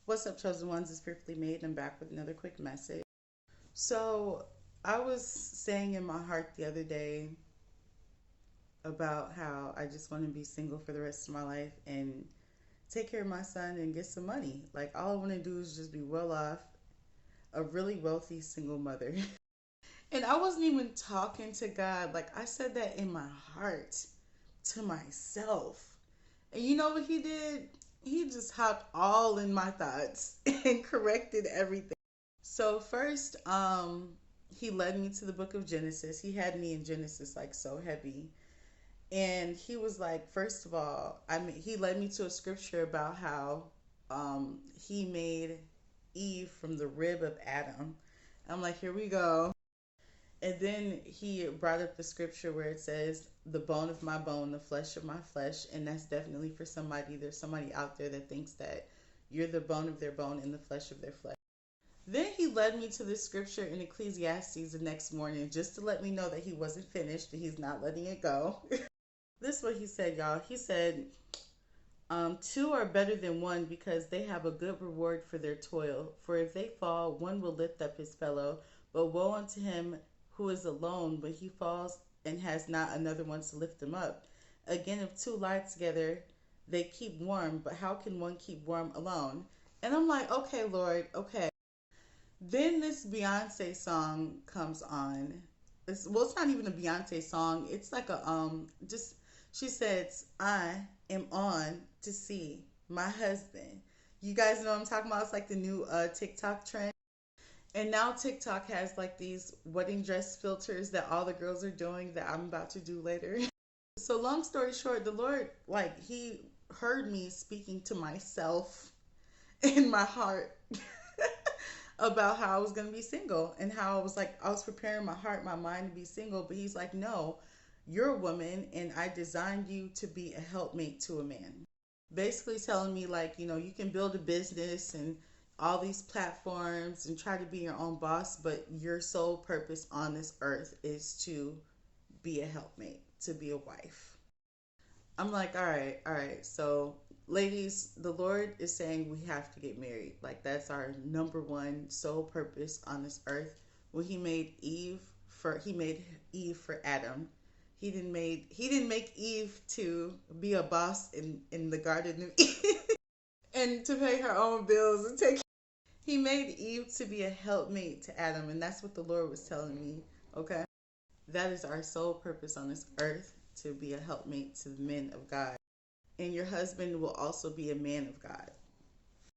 What's up, chosen ones? It's Fearfully Made, and I'm back with another quick message. So, I was saying in my heart the other day about how I just want to be single for the rest of my life and take care of my son and get some money. Like, all I want to do is just be well off, a really wealthy single mother. And I wasn't even talking to God. Like, I said that in my heart to myself. And you know what he did? He just hopped all in my thoughts and corrected everything. So first, he led me to the book of Genesis. He had me in Genesis like so heavy. And he was like, first of all, he led me to a scripture about how he made Eve from the rib of Adam. I'm like, here we go. And then he brought up the scripture where it says, the bone of my bone, the flesh of my flesh. And that's definitely for somebody. There's somebody out there that thinks that you're the bone of their bone and the flesh of their flesh. Then he led me to this scripture in Ecclesiastes the next morning just to let me know that he wasn't finished and he's not letting it go. This is what he said, y'all. He said, two are better than one because they have a good reward for their toil. For if they fall, one will lift up his fellow. But woe unto him who is alone when he falls and has not another one to lift him up. Again, if two lie together, they keep warm. But how can one keep warm alone? And I'm like, okay, Lord, okay. Then this Beyonce song comes on. It's not even a Beyonce song. It's like a just she says, I am on to see my husband. You guys know what I'm talking about? It's like the new TikTok trend. And now TikTok has like these wedding dress filters that all the girls are doing that I'm about to do later. So long story short, the Lord, like, he heard me speaking to myself in my heart about how I was going to be single and how I was like, I was preparing my heart, my mind to be single. But he's like, no, you're a woman and I designed you to be a helpmate to a man. Basically telling me, like, you can build a business and all these platforms and try to be your own boss, but your sole purpose on this earth is to be a helpmate, to be a wife. I'm like, all right, all right. So, ladies, the Lord is saying we have to get married. Like, that's our number one sole purpose on this earth. When he made Eve for Adam. He didn't make Eve to be a boss in the Garden of Eden and to pay her own bills and take. He made Eve to be a helpmate to Adam, and that's what the Lord was telling me. Okay, that is our sole purpose on this earth, to be a helpmate to the men of God. And your husband will also be a man of God.